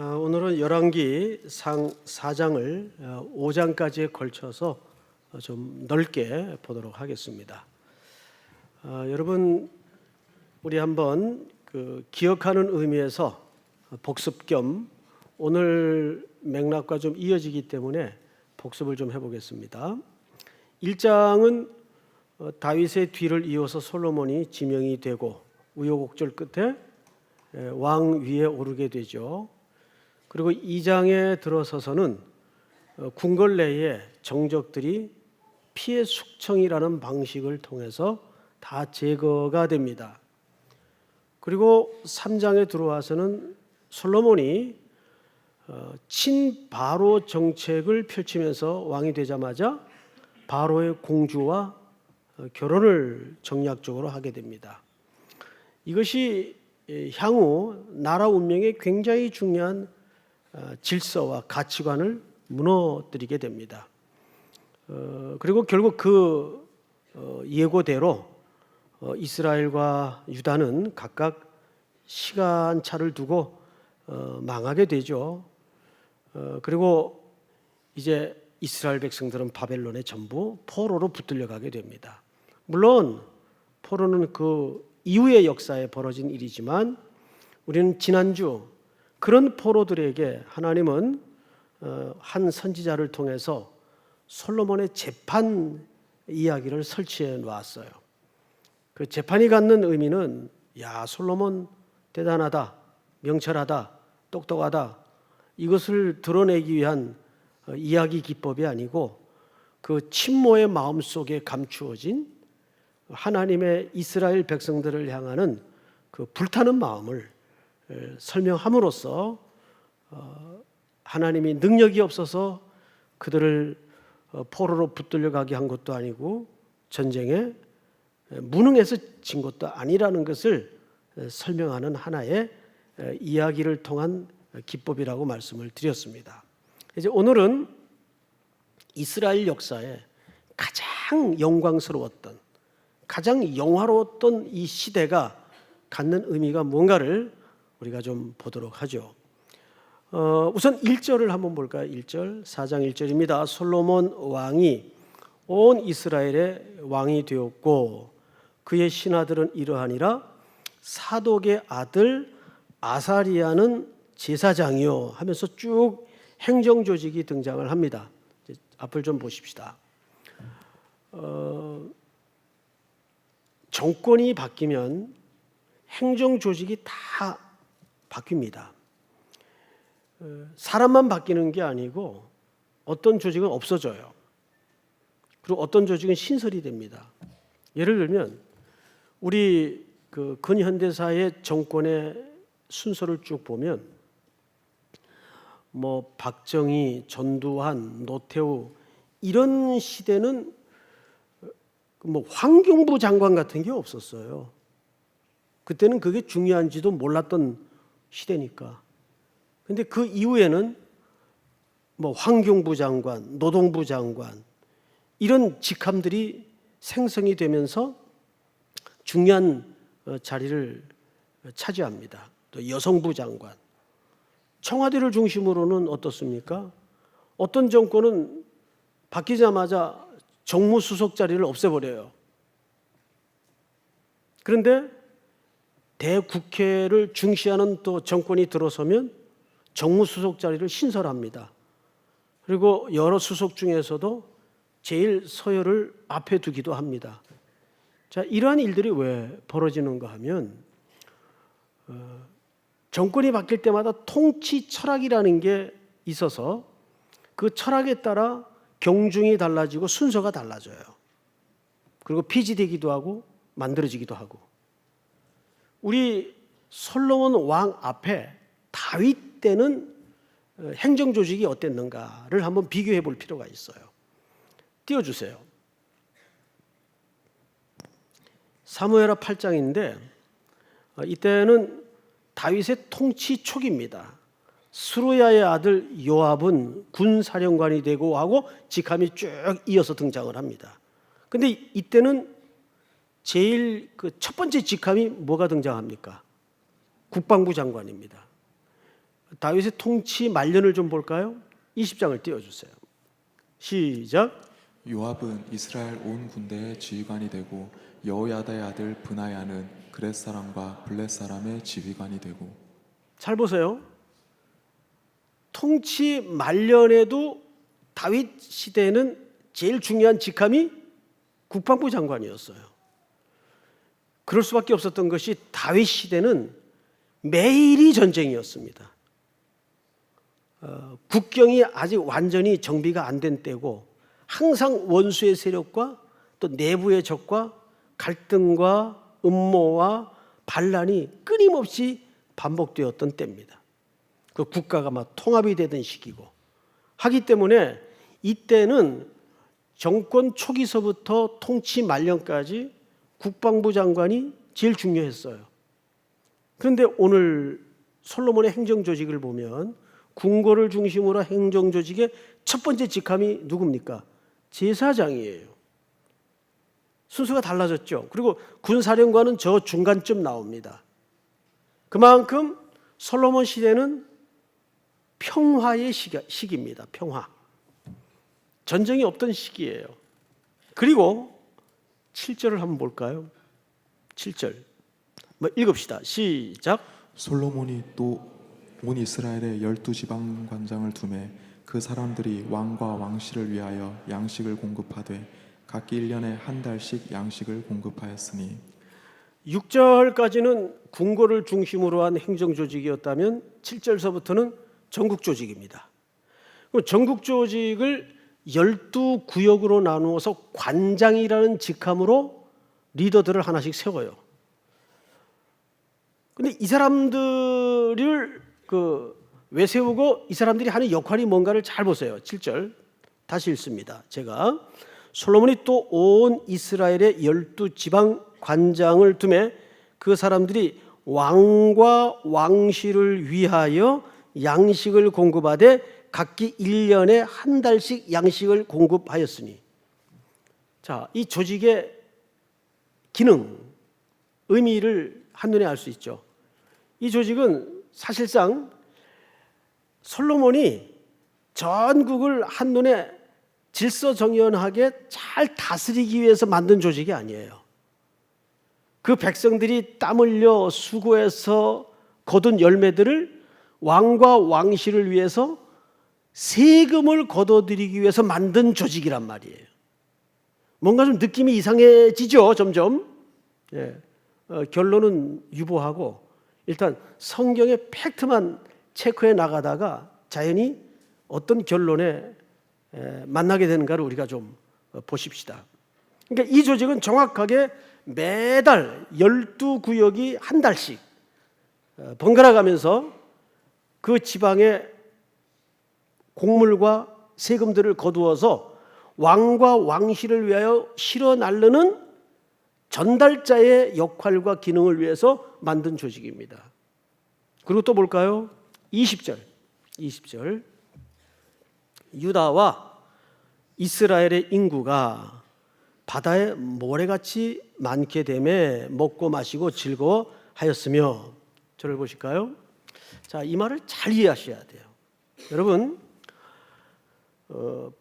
오늘은 열왕기 상 4장을 5장까지에 걸쳐서 좀 넓게 보도록 하겠습니다. 여러분, 우리 한번 기억하는 의미에서 복습 겸 오늘 맥락과 좀 이어지기 때문에 복습을 좀 해보겠습니다. 1장은 다윗의 뒤를 이어서 솔로몬이 지명이 되고 우여곡절 끝에 왕 위에 오르게 되죠. 그리고 2장에 들어서서는 궁궐 내의 정적들이 피해 숙청이라는 방식을 통해서 다 제거가 됩니다. 그리고 3장에 들어와서는 솔로몬이 친바로 정책을 펼치면서 왕이 되자마자 바로의 공주와 결혼을 정략적으로 하게 됩니다. 이것이 향후 나라 운명에 굉장히 중요한 질서와 가치관을 무너뜨리게 됩니다. 그리고 결국 그 예고대로 이스라엘과 유다는 각각 시간차를 두고 망하게 되죠. 그리고 이제 이스라엘 백성들은 바벨론에 전부 포로로 붙들려 가게 됩니다. 물론 포로는 그 이후의 역사에 벌어진 일이지만 우리는 지난주 그런 포로들에게 하나님은 한 선지자를 통해서 솔로몬의 재판 이야기를 설치해 놓았어요. 그 재판이 갖는 의미는 야, 솔로몬 대단하다, 명철하다, 똑똑하다, 이것을 드러내기 위한 이야기 기법이 아니고 그 친모의 마음속에 감추어진 하나님의 이스라엘 백성들을 향하는 그 불타는 마음을 설명함으로써 하나님이 능력이 없어서 그들을 포로로 붙들려 가게 한 것도 아니고 전쟁에 무능해서 진 것도 아니라는 것을 설명하는 하나의 이야기를 통한 기법이라고 말씀을 드렸습니다. 이제 오늘은 이스라엘 역사에 가장 영광스러웠던, 가장 영화로웠던 이 시대가 갖는 의미가 뭔가를 우리가 좀 보도록 하죠. 우선 1절을 한번 볼까요? 1절, 4장 1절입니다. 솔로몬 왕이 온 이스라엘의 왕이 되었고 그의 신하들은 이러하니라. 사독의 아들 아사리야는 제사장이요 하면서 쭉 행정조직이 등장을 합니다. 앞을 좀 보십시다. 정권이 바뀌면 행정조직이 다 바뀝니다. 사람만 바뀌는 게 아니고 어떤 조직은 없어져요. 그리고 어떤 조직은 신설이 됩니다. 예를 들면 우리 그 근현대사의 정권의 순서를 쭉 보면 뭐 박정희, 전두환, 노태우 이런 시대는 뭐 환경부 장관 같은 게 없었어요. 그때는 그게 중요한지도 몰랐던 시대니까. 근데 그 이후에는 뭐 환경부 장관, 노동부 장관 이런 직함들이 생성이 되면서 중요한 자리를 차지합니다. 또 여성부 장관, 청와대를 중심으로는 어떻습니까? 어떤 정권은 바뀌자마자 정무수석 자리를 없애버려요. 그런데 대국회를 중시하는 또 정권이 들어서면 정무수석 자리를 신설합니다. 그리고 여러 수석 중에서도 제일 서열을 앞에 두기도 합니다. 자, 이러한 일들이 왜 벌어지는가 하면 정권이 바뀔 때마다 통치 철학이라는 게 있어서 그 철학에 따라 경중이 달라지고 순서가 달라져요. 그리고 폐지되기도 하고 만들어지기도 하고. 우리 솔로몬 왕 앞에 다윗 때는 행정조직이 어땠는가를 한번 비교해 볼 필요가 있어요. 띄워주세요. 사무엘하 8장인데 이때는 다윗의 통치 초기입니다. 스루야의 아들 요압은 군사령관이 되고 하고 직함이 쭉 이어서 등장을 합니다. 그런데 이때는 제일 그 첫 번째 직함이 뭐가 등장합니까? 국방부 장관입니다. 다윗의 통치 말년을 좀 볼까요? 20장을 띄워주세요. 시작. 요압은 이스라엘 온 군대의 지휘관이 되고 여호야다의 아들 브나야는 그렛 사람과 블렛 사람의 지휘관이 되고. 잘 보세요. 통치 말년에도 다윗 시대에는 제일 중요한 직함이 국방부 장관이었어요. 그럴 수밖에 없었던 것이 다윗 시대는 매일이 전쟁이었습니다. 국경이 아직 완전히 정비가 안 된 때고 항상 원수의 세력과 또 내부의 적과 갈등과 음모와 반란이 끊임없이 반복되었던 때입니다. 그 국가가 막 통합이 되던 시기고 하기 때문에 이때는 정권 초기서부터 통치 말년까지 국방부 장관이 제일 중요했어요. 그런데 오늘 솔로몬의 행정조직을 보면 궁궐을 중심으로 행정조직의 첫 번째 직함이 누굽니까? 제사장이에요. 순서가 달라졌죠. 그리고 군사령관은 저 중간쯤 나옵니다. 그만큼 솔로몬 시대는 평화의 시기입니다. 평화. 전쟁이 없던 시기예요. 그리고 7절을 한번 볼까요? 7절. 읽읍시다. 시작. 솔로몬이 또 온 이스라엘의 12지방 관장을 두매 그 사람들이 왕과 왕실을 위하여 양식을 공급하되 각기 1년에 한 달씩 양식을 공급하였으니. 6절까지는 궁궐을 중심으로 한 행정조직이었다면 7절서부터는 전국조직입니다. 전국조직을 12구역으로 나누어서 관장이라는 직함으로 리더들을 하나씩 세워요. 근데 이 사람들을 왜 세우고 이 사람들이 하는 역할이 뭔가를 잘 보세요. 7절 다시 읽습니다. 제가 솔로몬이 또 온 이스라엘의 12지방 관장을 두매 그 사람들이 왕과 왕실을 위하여 양식을 공급하되 각기 1년에 한 달씩 양식을 공급하였으니. 자, 이 조직의 기능, 의미를 한눈에 알 수 있죠. 이 조직은 사실상 솔로몬이 전국을 한눈에 질서정연하게 잘 다스리기 위해서 만든 조직이 아니에요. 그 백성들이 땀 흘려 수고해서 거둔 열매들을 왕과 왕실을 위해서 세금을 거둬들이기 위해서 만든 조직이란 말이에요. 뭔가 좀 느낌이 이상해지죠, 점점. 결론은 유보하고 일단 성경의 팩트만 체크해 나가다가 자연히 어떤 결론에 만나게 되는가를 우리가 좀 보십시다. 그러니까 이 조직은 정확하게 매달 12구역이 한 달씩 번갈아 가면서 그 지방의 곡물과 세금들을 거두어서 왕과 왕실을 위하여 실어 나르는 전달자의 역할과 기능을 위해서 만든 조직입니다. 그리고 또 볼까요? 20절. 유다와 이스라엘의 인구가 바다에 모래같이 많게 되매 먹고 마시고 즐거워하였으며. 저를 보실까요? 자, 이 말을 잘 이해하셔야 돼요. 여러분,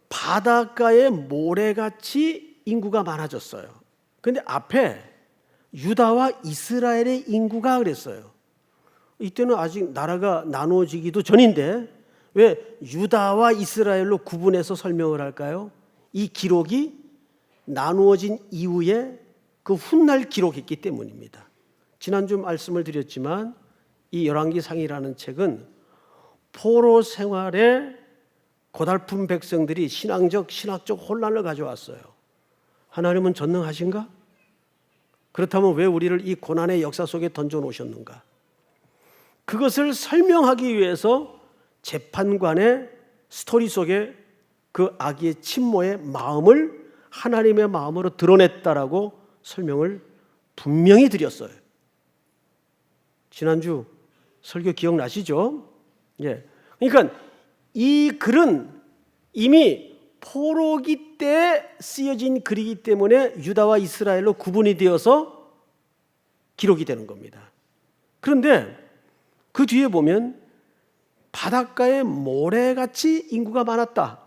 바닷가에 모래같이 인구가 많아졌어요. 그런데 앞에 유다와 이스라엘의 인구가 그랬어요. 이때는 아직 나라가 나눠지기도 전인데 왜 유다와 이스라엘로 구분해서 설명을 할까요? 이 기록이 나누어진 이후에 그 훗날 기록했기 때문입니다. 지난주 말씀을 드렸지만 이 열왕기상이라는 책은 포로 생활에 고달픈 백성들이 신학적 혼란을 가져왔어요. 하나님은 전능하신가? 그렇다면 왜 우리를 이 고난의 역사 속에 던져놓으셨는가? 그것을 설명하기 위해서 재판관의 스토리 속에 그 아기의 친모의 마음을 하나님의 마음으로 드러냈다라고 설명을 분명히 드렸어요. 지난주 설교 기억나시죠? 그러니까 이 글은 이미 포로기 때 쓰여진 글이기 때문에 유다와 이스라엘로 구분이 되어서 기록이 되는 겁니다. 그런데 그 뒤에 보면 바닷가에 모래같이 인구가 많았다.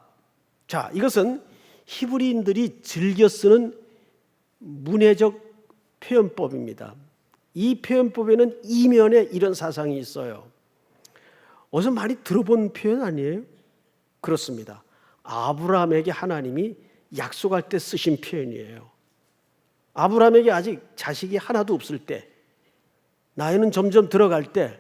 자, 이것은 히브리인들이 즐겨 쓰는 문해적 표현법입니다. 이 표현법에는 이면에 이런 사상이 있어요. 어디서 많이 들어본 표현 아니에요? 그렇습니다. 아브라함에게 하나님이 약속할 때 쓰신 표현이에요. 아브라함에게 아직 자식이 하나도 없을 때, 나이는 점점 들어갈 때,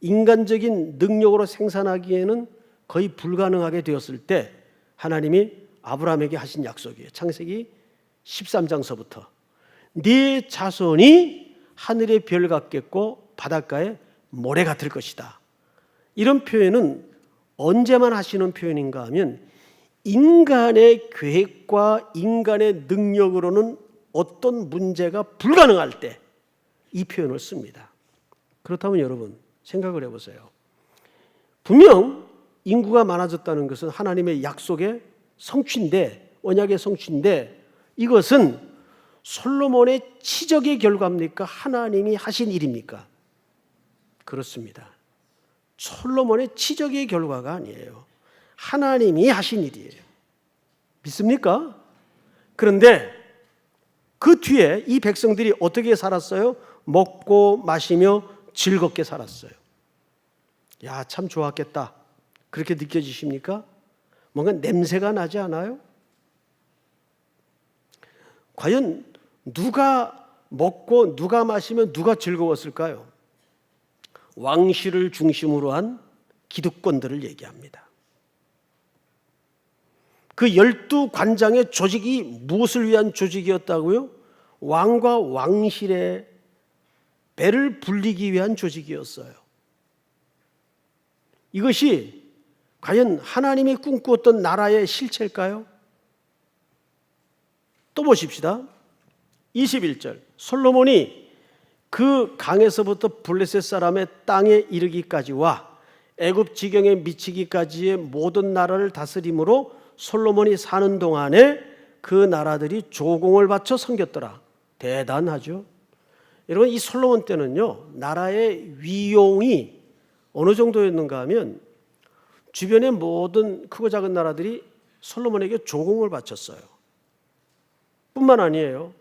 인간적인 능력으로 생산하기에는 거의 불가능하게 되었을 때 하나님이 아브라함에게 하신 약속이에요. 창세기 13장서부터 네 자손이 하늘의 별 같겠고 바닷가에 모래 같을 것이다. 이런 표현은 언제만 하시는 표현인가 하면 인간의 계획과 인간의 능력으로는 어떤 문제가 불가능할 때 이 표현을 씁니다. 그렇다면 여러분 생각을 해보세요. 분명 인구가 많아졌다는 것은 하나님의 약속의 성취인데, 언약의 성취인데, 이것은 솔로몬의 치적의 결과입니까? 하나님이 하신 일입니까? 그렇습니다. 솔로몬의 치적의 결과가 아니에요. 하나님이 하신 일이에요. 믿습니까? 그런데 그 뒤에 이 백성들이 어떻게 살았어요? 먹고 마시며 즐겁게 살았어요. 야, 참 좋았겠다. 그렇게 느껴지십니까? 뭔가 냄새가 나지 않아요? 과연 누가 먹고 누가 마시면 누가 즐거웠을까요? 왕실을 중심으로 한 기득권들을 얘기합니다. 그 12관장의 조직이 무엇을 위한 조직이었다고요? 왕과 왕실의 배를 불리기 위한 조직이었어요. 이것이 과연 하나님이 꿈꾸었던 나라의 실체일까요? 또 보십시다. 21절 솔로몬이 그 강에서부터 블레셋 사람의 땅에 이르기까지와 애굽 지경에 미치기까지의 모든 나라를 다스림으로 솔로몬이 사는 동안에 그 나라들이 조공을 바쳐 섬겼더라. 대단하죠. 여러분, 이 솔로몬 때는요, 나라의 위용이 어느 정도였는가 하면 주변의 모든 크고 작은 나라들이 솔로몬에게 조공을 바쳤어요. 뿐만 아니에요.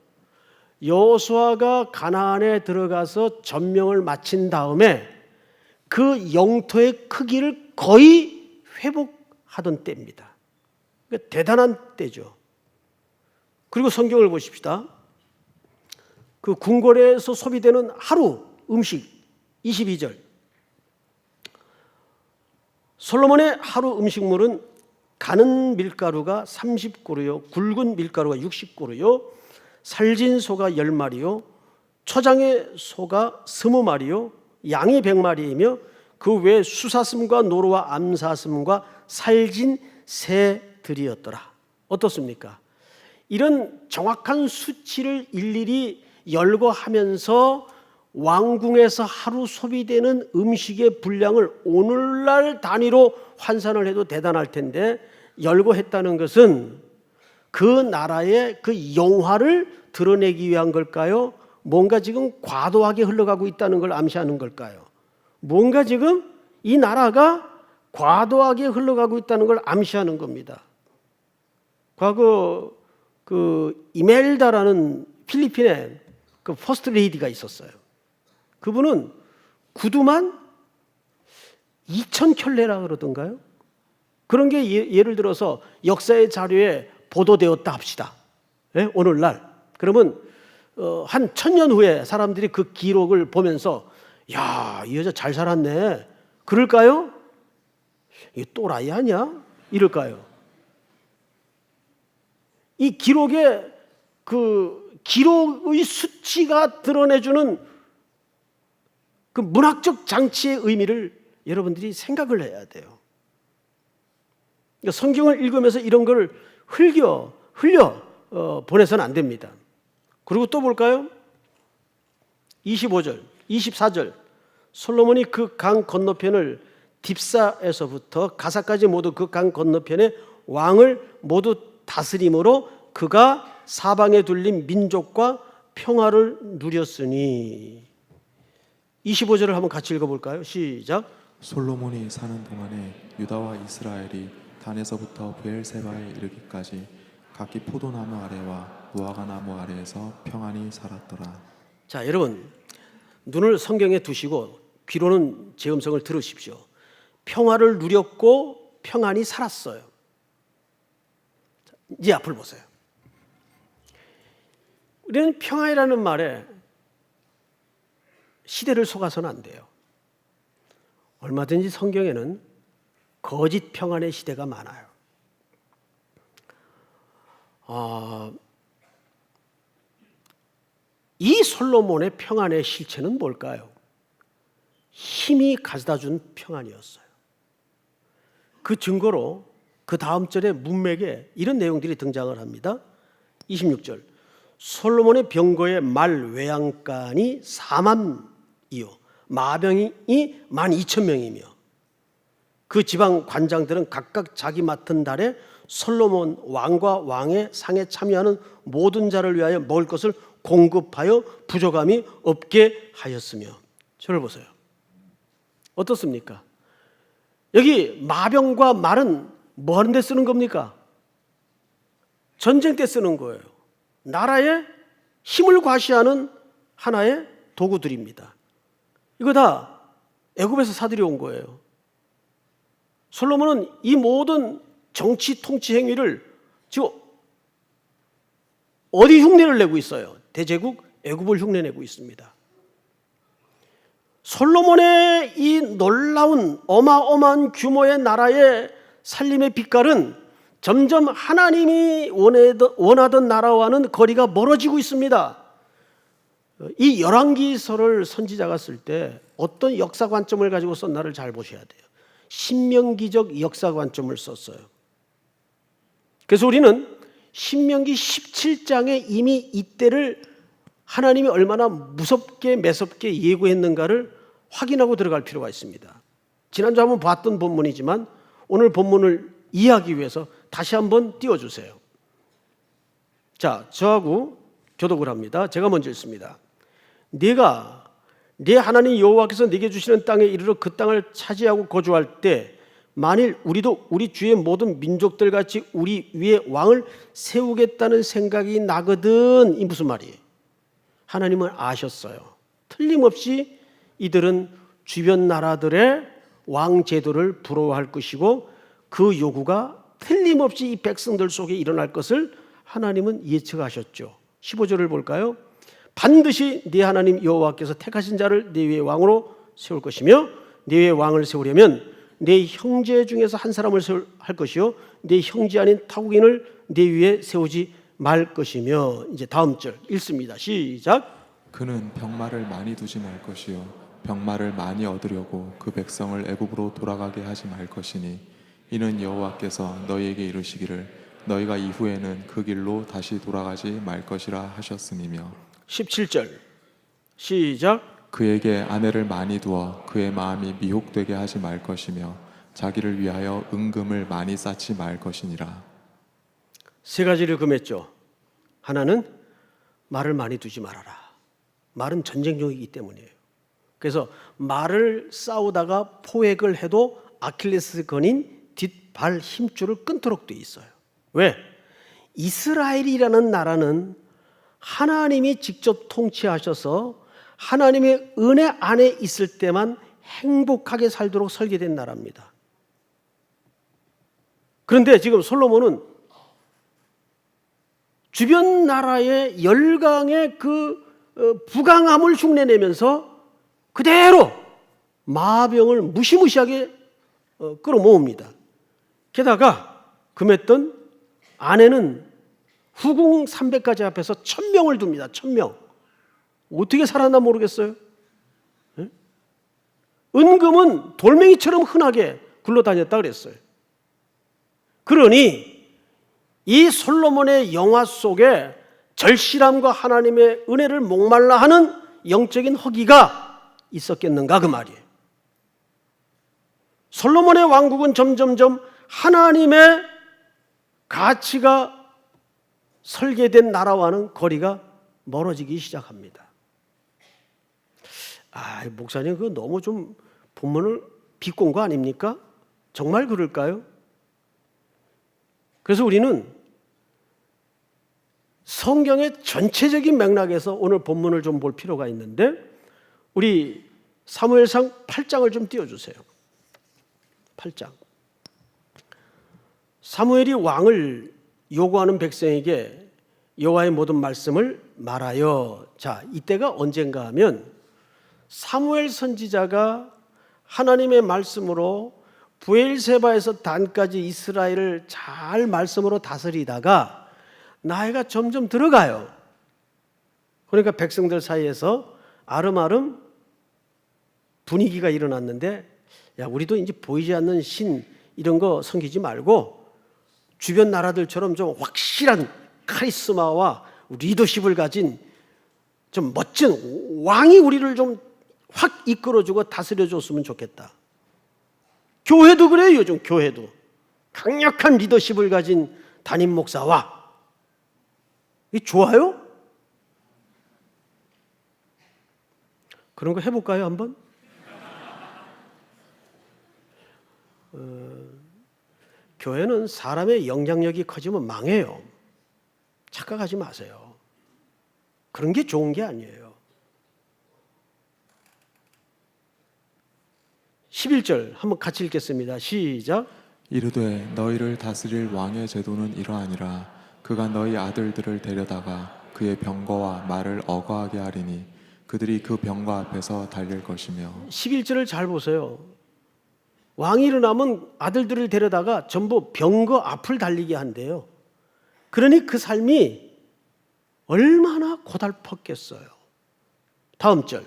여호수아가 가나안에 들어가서 점령을 마친 다음에 그 영토의 크기를 거의 회복하던 때입니다. 그러니까 대단한 때죠. 그리고 성경을 보십시다. 그 궁궐에서 소비되는 하루 음식 22절. 솔로몬의 하루 음식물은 가는 밀가루가 30고루요, 굵은 밀가루가 60고루요, 살진 소가 10마리요, 초장의 소가 20마리요, 양이 100마리이며 그 외 수사슴과 노루와 암사슴과 살진 새들이었더라. 어떻습니까? 이런 정확한 수치를 일일이 열거하면서 왕궁에서 하루 소비되는 음식의 분량을 오늘날 단위로 환산을 해도 대단할 텐데, 열거했다는 것은 그 나라의 그 영화를 드러내기 위한 걸까요? 뭔가 지금 과도하게 흘러가고 있다는 걸 암시하는 걸까요? 뭔가 지금 이 나라가 과도하게 흘러가고 있다는 걸 암시하는 겁니다. 과거 그 이멜다라는 필리핀에 그 퍼스트 레이디가 있었어요. 그분은 구두만 2,000켤레라 그러던가요? 그런 게 예를 들어서 역사의 자료에 보도되었다 합시다. 네? 오늘날. 그러면 한 1000년 후에 사람들이 그 기록을 보면서 야, 이 여자 잘 살았네. 그럴까요? 이 또라이 아니야? 이럴까요? 이 기록에 그 기록의 수치가 드러내주는 그 문학적 장치의 의미를 여러분들이 생각을 해야 돼요. 그러니까 성경을 읽으면서 이런 걸 흘려 보내서는 안 됩니다. 그리고 또 볼까요? 25절, 24절 솔로몬이 그 강 건너편을 딥사에서부터 가사까지 모두 그 강 건너편의 왕을 모두 다스림으로 그가 사방에 둘린 민족과 평화를 누렸으니. 25절을 한번 같이 읽어볼까요? 시작. 솔로몬이 사는 동안에 유다와 이스라엘이 단에서부터 브엘세바에 이르기까지 각기 포도나무 아래와 무화과 나무 아래에서 평안히 살았더라. 자, 여러분 눈을 성경에 두시고 귀로는 제 음성을 들으십시오. 평화를 누렸고 평안히 살았어요. 이제 앞을 보세요. 우리는 평안이라는 말에 시대를 속아서는 안 돼요. 얼마든지 성경에는 거짓 평안의 시대가 많아요. 이 솔로몬의 평안의 실체는 뭘까요? 힘이 가져다 준 평안이었어요. 그 증거로 그 다음 절의 문맥에 이런 내용들이 등장을 합니다. 26절 솔로몬의 병거의 말 외양간이 4만이요 마병이 12,000명이며 그 지방 관장들은 각각 자기 맡은 달에 솔로몬 왕과 왕의 상에 참여하는 모든 자를 위하여 먹을 것을 공급하여 부족함이 없게 하였으며. 저를 보세요. 어떻습니까? 여기 마병과 말은 뭐 하는 데 쓰는 겁니까? 전쟁 때 쓰는 거예요. 나라의 힘을 과시하는 하나의 도구들입니다. 이거 다 애굽에서 사들여온 거예요. 솔로몬은 이 모든 정치 통치 행위를 지금 어디 흉내를 내고 있어요? 대제국 애굽을 흉내내고 있습니다. 솔로몬의 이 놀라운 어마어마한 규모의 나라의 살림의 빛깔은 점점 하나님이 원하던 나라와는 거리가 멀어지고 있습니다. 이 열왕기서를 선지자가 쓸 때 어떤 역사 관점을 가지고 썼나를 잘 보셔야 돼요. 신명기적 역사 관점을 썼어요. 그래서 우리는 신명기 17장에 이미 이때를 하나님이 얼마나 무섭게 매섭게 예고했는가를 확인하고 들어갈 필요가 있습니다. 지난주 한번 봤던 본문이지만 오늘 본문을 이해하기 위해서 다시 한번 띄워주세요. 자, 저하고 교독을 합니다. 제가 먼저 읽습니다. 네가 네 하나님 여호와께서 네게 주시는 땅에 이르러 그 땅을 차지하고 거주할 때 만일 우리도 우리 주의 모든 민족들 같이 우리 위에 왕을 세우겠다는 생각이 나거든. 이 무슨 말이에요? 하나님은 아셨어요. 틀림없이 이들은 주변 나라들의 왕 제도를 부러워할 것이고 그 요구가 틀림없이 이 백성들 속에 일어날 것을 하나님은 예측하셨죠. 15절을 볼까요? 반드시 네 하나님 여호와께서 택하신 자를 네 위에 왕으로 세울 것이며 네 위에 왕을 세우려면 네 형제 중에서 한 사람을 할 것이요 네 형제 아닌 타국인을 네 위에 세우지 말 것이며. 이제 다음 절 읽습니다. 시작. 그는 병마를 많이 두지 말 것이요 병마를 많이 얻으려고 그 백성을 애굽으로 돌아가게 하지 말 것이니 이는 여호와께서 너희에게 이르시기를 너희가 이후에는 그 길로 다시 돌아가지 말 것이라 하셨음이며. 17절 시작. 그에게 아내를 많이 두어 그의 마음이 미혹되게 하지 말 것이며 자기를 위하여 은금을 많이 쌓지 말 것이니라. 세 가지를 금했죠. 하나는 말을 많이 두지 말아라. 말은 전쟁용이기 때문이에요. 그래서 말을 싸우다가 포획을 해도 아킬레스건인 뒷발 힘줄을 끊도록 돼 있어요. 왜? 이스라엘이라는 나라는 하나님이 직접 통치하셔서 하나님의 은혜 안에 있을 때만 행복하게 살도록 설계된 나라입니다. 그런데 지금 솔로몬은 주변 나라의 열강의 그 부강함을 흉내내면서 그대로 마병을 무시무시하게 끌어모읍니다. 게다가 금했던 아내는 후궁 300가지 앞에서 1000명을 둡니다. 1000명. 어떻게 살았나 모르겠어요. 은금은 돌멩이처럼 흔하게 굴러다녔다 그랬어요. 그러니 이 솔로몬의 영화 속에 절실함과 하나님의 은혜를 목말라 하는 영적인 허기가 있었겠는가 그 말이에요. 솔로몬의 왕국은 점점점 하나님의 가치가 설계된 나라와는 거리가 멀어지기 시작합니다. 목사님 그거 너무 좀 본문을 비꼰 거 아닙니까? 정말 그럴까요? 그래서 우리는 성경의 전체적인 맥락에서 오늘 본문을 좀 볼 필요가 있는데, 우리 사무엘상 8장을 좀 띄워주세요. 8장. 사무엘이 왕을 요구하는 백성에게 여호와의 모든 말씀을 말하여. 자, 이때가 언젠가 하면 사무엘 선지자가 하나님의 말씀으로 브엘세바에서 단까지 이스라엘을 잘 말씀으로 다스리다가 나이가 점점 들어가요. 그러니까 백성들 사이에서 아름아름 분위기가 일어났는데, 야, 우리도 이제 보이지 않는 신 이런 거 섬기지 말고 주변 나라들처럼 좀 확실한 카리스마와 리더십을 가진 좀 멋진 왕이 우리를 좀 확 이끌어주고 다스려줬으면 좋겠다. 교회도 그래요. 요즘 교회도 강력한 리더십을 가진 담임 목사와. 이 좋아요? 그런 거 해볼까요 한번? 교회는 사람의 영향력이 커지면 망해요. 착각하지 마세요. 그런 게 좋은 게 아니에요. 11절 한번 같이 읽겠습니다. 시작. 이르되 너희를 다스릴 왕의 제도는 이러하니라. 그가 너희 아들들을 데려다가 그의 병거와 말을 어거하게 하리니 그들이 그 병거 앞에서 달릴 것이며. 11절을 잘 보세요. 왕이 일어나면 아들들을 데려다가 전부 병거 앞을 달리게 한대요. 그러니 그 삶이 얼마나 고달팠겠어요. 다음 절.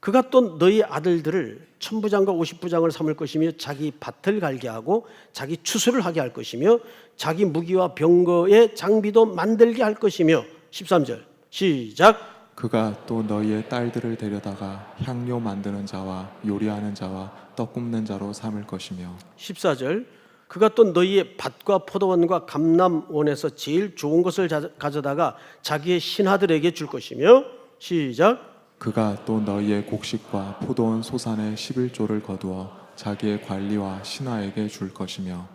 그가 또 너희 아들들을 천부장과 오십부장을 삼을 것이며 자기 밭을 갈게 하고 자기 추수를 하게 할 것이며 자기 무기와 병거의 장비도 만들게 할 것이며. 13절 시작. 그가 또 너희의 딸들을 데려다가 향료 만드는 자와 요리하는 자와 떡 굽는 자로 삼을 것이며. 14절. 그가 또 너희의 밭과 포도원과 감람원에서 제일 좋은 것을 가져다가 자기의 신하들에게 줄 것이며. 시작. 그가 또 너희의 곡식과 포도원 소산의 11조를 거두어 자기의 관리와 신하에게 줄 것이며.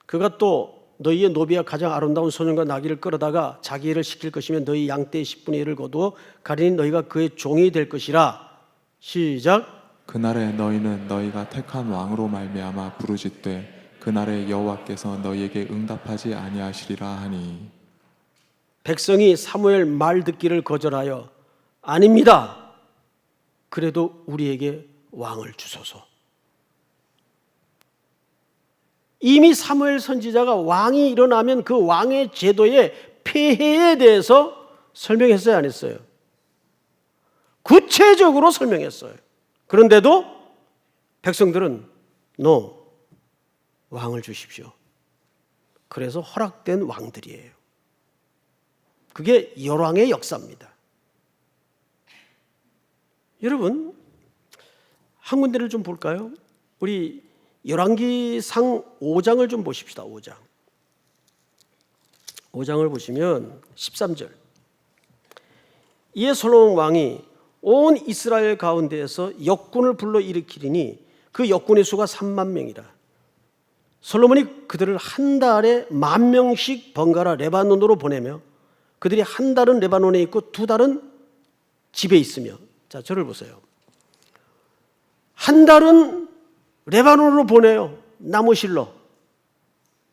그가 또 너희의 노비와 가장 아름다운 소년과 나귀를 끌어다가 자기 일을 시킬 것이며 너희 양떼의 10분의 1을 거두어 가리니 너희가 그의 종이 될 것이라. 시작. 그날에 너희는 너희가 택한 왕으로 말미암아 부르짖되 그날에 여호와께서 너희에게 응답하지 아니하시리라 하니. 백성이 사무엘 말 듣기를 거절하여 아닙니다. 그래도 우리에게 왕을 주소서. 이미 사무엘 선지자가 왕이 일어나면 그 왕의 제도의 폐해에 대해서 설명했어요, 안 했어요? 구체적으로 설명했어요. 그런데도 백성들은 no, 왕을 주십시오. 그래서 허락된 왕들이에요. 그게 열왕의 역사입니다. 여러분, 한 군데를 좀 볼까요? 우리 열왕기상 5장을 좀 보십시다. 5장을 보시면 13절. 이에 솔로몬 왕이 온 이스라엘 가운데에서 역군을 불러 일으키리니 그 역군의 수가 3만 명이라. 솔로몬이 그들을 한 달에 10,000명씩 번갈아 레바논으로 보내며 그들이 한 달은 레바논에 있고 두 달은 집에 있으며. 자, 저를 보세요. 한 달은 레바논으로 보내요. 나무 실러.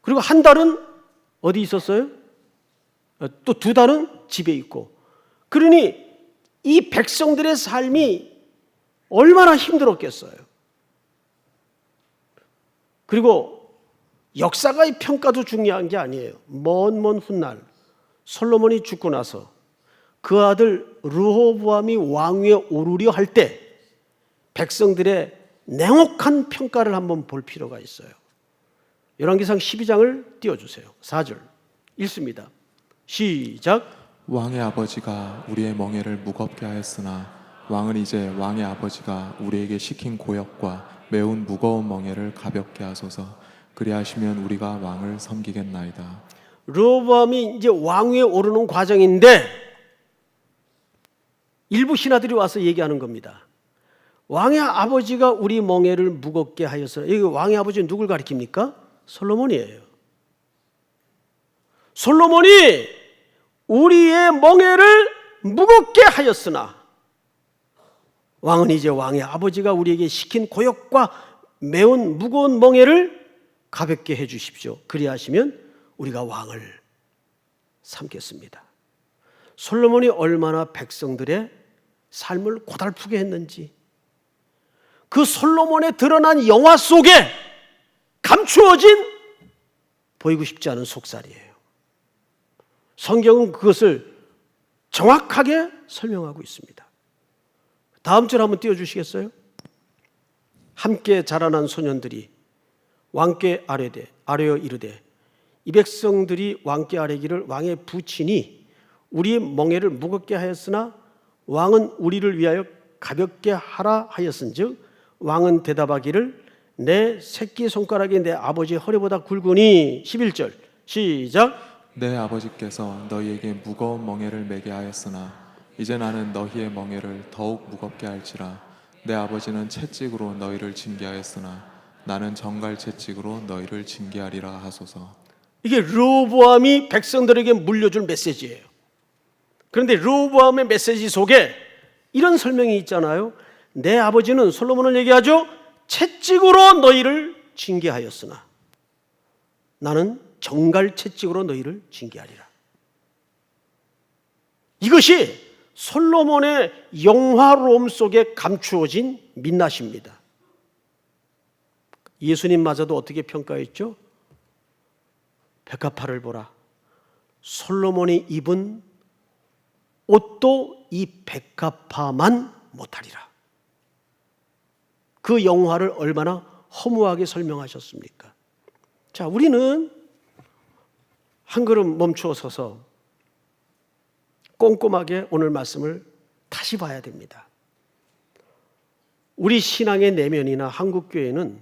그리고 한 달은 어디 있었어요? 또 두 달은 집에 있고. 그러니 이 백성들의 삶이 얼마나 힘들었겠어요. 그리고 역사가의 평가도 중요한 게 아니에요. 먼 훗날 솔로몬이 죽고 나서 그 아들 르호보암이 왕위에 오르려 할 때 백성들의 냉혹한 평가를 한번 볼 필요가 있어요. 열왕기상 12장을 띄워주세요. 4절 읽습니다. 시작. 왕의 아버지가 우리의 멍에를 무겁게 하였으나 왕은 이제 왕의 아버지가 우리에게 시킨 고역과 매운 무거운 멍에를 가볍게 하소서. 그리하시면 우리가 왕을 섬기겠나이다. 르호보암이 이제 왕위에 오르는 과정인데 일부 신하들이 와서 얘기하는 겁니다. 왕의 아버지가 우리 멍에를 무겁게 하였으나, 여기 왕의 아버지는 누굴 가리킵니까? 솔로몬이에요. 솔로몬이 우리의 멍에를 무겁게 하였으나, 왕은 이제 왕의 아버지가 우리에게 시킨 고역과 매운 무거운 멍에를 가볍게 해 주십시오. 그리하시면 우리가 왕을 삼겠습니다. 솔로몬이 얼마나 백성들의 삶을 고달프게 했는지, 그 솔로몬의 드러난 영화 속에 감추어진 보이고 싶지 않은 속살이에요. 성경은 그것을 정확하게 설명하고 있습니다. 다음 절 한번 띄워주시겠어요? 함께 자라난 소년들이 왕께 아뢰어 이르되, 이 백성들이 왕께 아뢰기를 왕의 부친이 우리의 멍에를 무겁게 하였으나 왕은 우리를 위하여 가볍게 하라 하였은즉, 왕은 대답하기를 내 새끼손가락이 내 아버지의 허리보다 굵으니. 11절 시작. 내 아버지께서 너희에게 무거운 멍에를 매게 하였으나 이제 나는 너희의 멍에를 더욱 무겁게 할지라. 내 아버지는 채찍으로 너희를 징계하였으나 나는 정갈 채찍으로 너희를 징계하리라 하소서. 이게 르호보암이 백성들에게 물려줄 메시지예요. 그런데 르호보암의 메시지 속에 이런 설명이 있잖아요. 내 아버지는, 솔로몬을 얘기하죠, 채찍으로 너희를 징계하였으나 나는 정갈 채찍으로 너희를 징계하리라. 이것이 솔로몬의 영화로움 속에 감추어진 민낯입니다. 예수님마저도 어떻게 평가했죠? 백합화를 보라. 솔로몬이 입은 옷도 이 백합화만 못하리라. 그 영화를 얼마나 허무하게 설명하셨습니까? 자, 우리는 한 걸음 멈추어 서서 꼼꼼하게 오늘 말씀을 다시 봐야 됩니다. 우리 신앙의 내면이나 한국교회는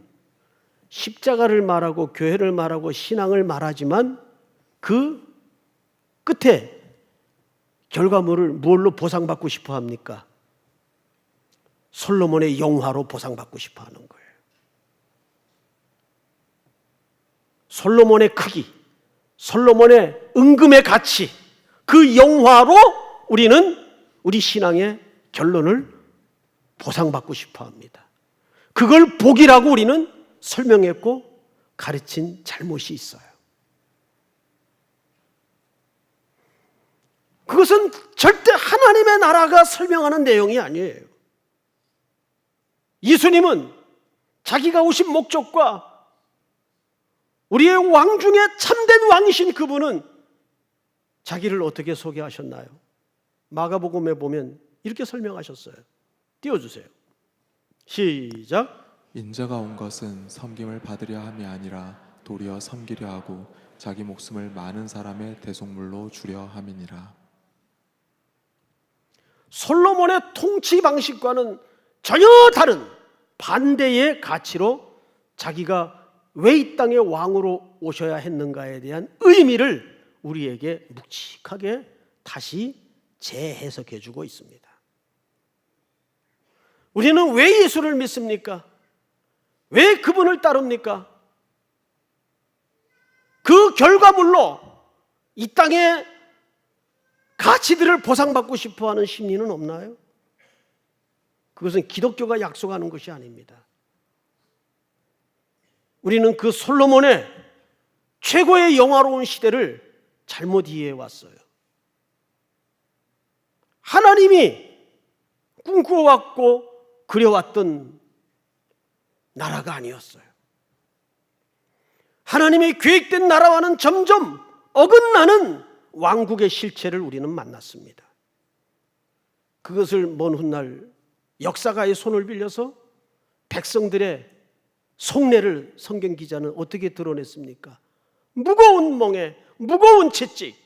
십자가를 말하고 교회를 말하고 신앙을 말하지만 그 끝에 결과물을 무엇로 보상받고 싶어 합니까? 솔로몬의 영화로 보상받고 싶어 하는 거예요. 솔로몬의 크기, 솔로몬의 은금의 가치, 그 영화로 우리는 우리 신앙의 결론을 보상받고 싶어 합니다. 그걸 복이라고 우리는 설명했고 가르친 잘못이 있어요. 그것은 절대 하나님의 나라가 설명하는 내용이 아니에요. 예수님은 자기가 오신 목적과 우리의 왕 중에 참된 왕이신 그분은 자기를 어떻게 소개하셨나요? 마가복음에 보면 이렇게 설명하셨어요. 띄워주세요. 시작. 인자가 온 것은 섬김을 받으려 함이 아니라 도리어 섬기려 하고 자기 목숨을 많은 사람의 대속물로 주려 함이니라. 솔로몬의 통치 방식과는 전혀 다른 반대의 가치로 자기가 왜 이 땅에 왕으로 오셔야 했는가에 대한 의미를 우리에게 묵직하게 다시 재해석해 주고 있습니다. 우리는 왜 예수를 믿습니까? 왜 그분을 따릅니까? 그 결과물로 이 땅의 가치들을 보상받고 싶어하는 심리는 없나요? 그것은 기독교가 약속하는 것이 아닙니다. 우리는 그 솔로몬의 최고의 영화로운 시대를 잘못 이해해 왔어요. 하나님이 꿈꾸어왔고 그려왔던 나라가 아니었어요. 하나님의 계획된 나라와는 점점 어긋나는 왕국의 실체를 우리는 만났습니다. 그것을 먼 훗날 역사가의 손을 빌려서 백성들의 속내를 성경 기자는 어떻게 드러냈습니까? 무거운 멍에, 무거운 채찍,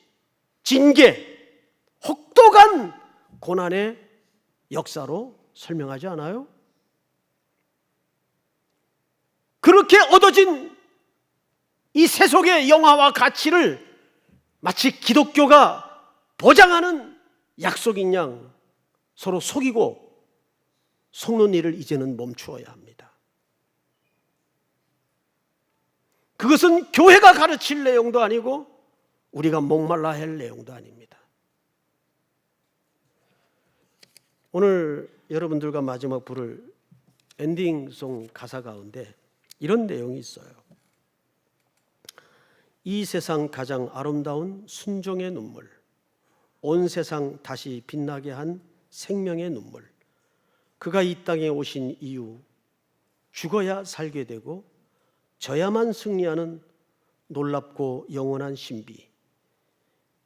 징계, 혹독한 고난의 역사로 설명하지 않아요? 그렇게 얻어진 이 세속의 영화와 가치를 마치 기독교가 보장하는 약속인 양 서로 속이고 속는 일을 이제는 멈추어야 합니다. 그것은 교회가 가르칠 내용도 아니고 우리가 목말라 할 내용도 아닙니다. 오늘 여러분들과 마지막 부를 엔딩송 가사 가운데 이런 내용이 있어요. 이 세상 가장 아름다운 순종의 눈물, 온 세상 다시 빛나게 한 생명의 눈물, 그가 이 땅에 오신 이유, 죽어야 살게 되고 져야만 승리하는 놀랍고 영원한 신비,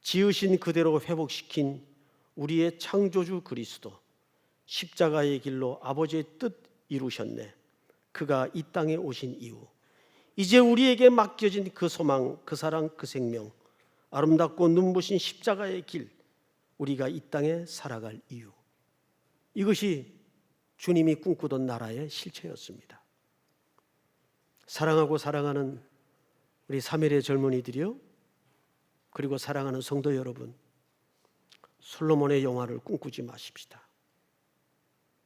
지으신 그대로 회복시킨 우리의 창조주 그리스도, 십자가의 길로 아버지의 뜻 이루셨네. 그가 이 땅에 오신 이유, 이제 우리에게 맡겨진 그 소망, 그 사랑, 그 생명, 아름답고 눈부신 십자가의 길, 우리가 이 땅에 살아갈 이유, 이것이 주님이 꿈꾸던 나라의 실체였습니다. 사랑하고 사랑하는 우리 사멜의 젊은이들이요, 그리고 사랑하는 성도 여러분, 솔로몬의 영화를 꿈꾸지 마십시다.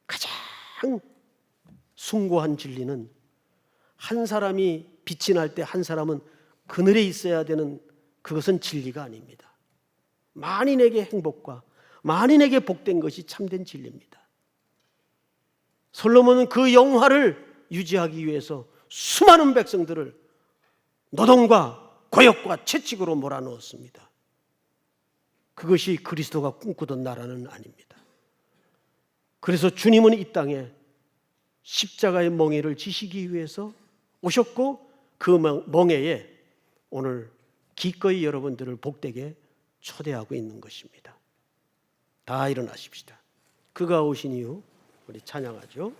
가장 숭고한 진리는 한 사람이 빛이 날 때 한 사람은 그늘에 있어야 되는, 그것은 진리가 아닙니다. 만인에게 행복과 만인에게 복된 것이 참된 진리입니다. 솔로몬은 그 영화를 유지하기 위해서 수많은 백성들을 노동과 고역과 채찍으로 몰아넣었습니다. 그것이 그리스도가 꿈꾸던 나라는 아닙니다. 그래서 주님은 이 땅에 십자가의 멍에를 지시기 위해서 오셨고, 그 멍에에 오늘 기꺼이 여러분들을 복되게 초대하고 있는 것입니다. 다 일어나십시다. 그가 오신 이유 우리 찬양하죠.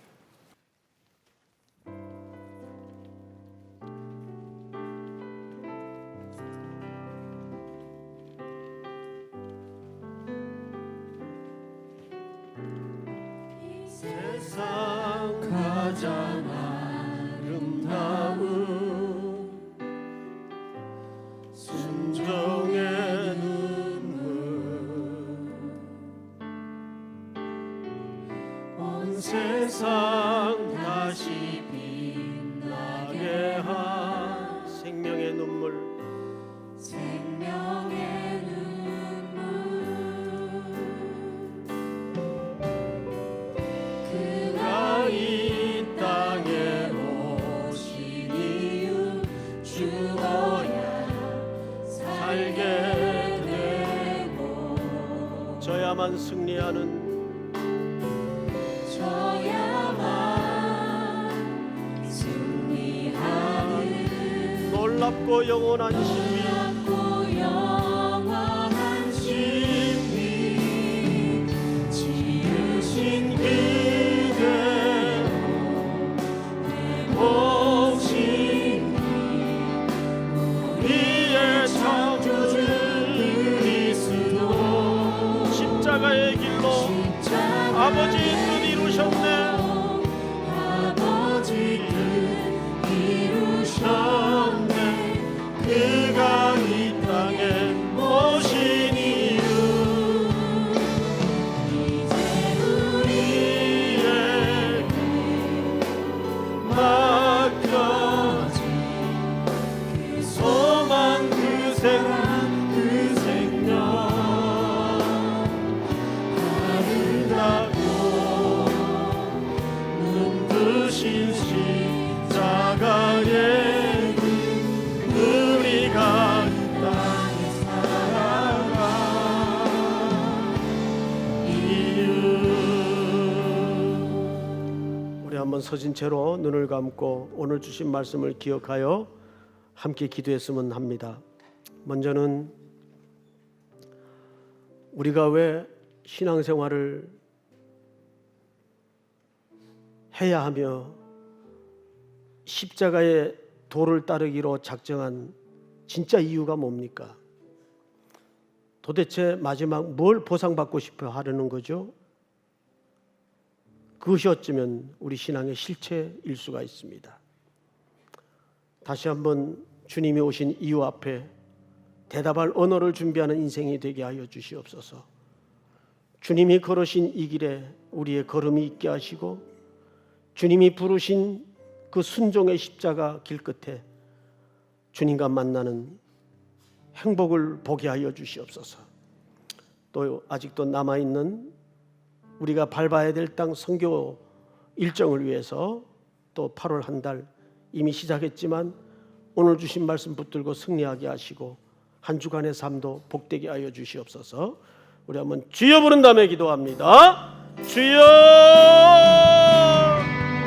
세상 가장 아름다운 순종의 눈물, 온 세상 다시 빛나게 한 생명의 눈물, 생명의 눈물, 그가 이 땅에 오신 이유, 죽어야 살게 되고 져야만 승리하는, 놀랍고 영원한 신비, 지으신 그대로 회복신 우리의 창조주 그리스도, 십자가의 길로 아버지 뜻 이루셨네. 아버지 뜻 이루셨네. 그가 이 땅에 오신 이유, 이제 우리에게 맡겨진 그 소망, 그 사랑, 그 생명, 아름답고 눈부신 십자가의 한번 서진 채로 눈을 감고 오늘 주신 말씀을 기억하여 함께 기도했으면 합니다. 먼저는 우리가 왜 신앙생활을 해야 하며 십자가의 도를 따르기로 작정한 진짜 이유가 뭡니까? 도대체 마지막 뭘 보상받고 싶어 하려는 거죠? 그것이 어쩌면 우리 신앙의 실체일 수가 있습니다. 다시 한번 주님이 오신 이유 앞에 대답할 언어를 준비하는 인생이 되게 하여 주시옵소서. 주님이 걸으신 이 길에 우리의 걸음이 있게 하시고 주님이 부르신 그 순종의 십자가 길 끝에 주님과 만나는 행복을 보게 하여 주시옵소서. 또 아직도 남아있는 우리가 밟아야 될 땅 선교 일정을 위해서 또 8월 한 달 이미 시작했지만 오늘 주신 말씀 붙들고 승리하게 하시고 한 주간의 삶도 복되게 하여 주시옵소서. 우리 한번 주여 부른 다음에 기도합니다. 주여!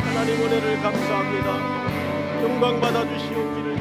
하나님 은혜를 감사합니다. 영광 받아 주시옵기를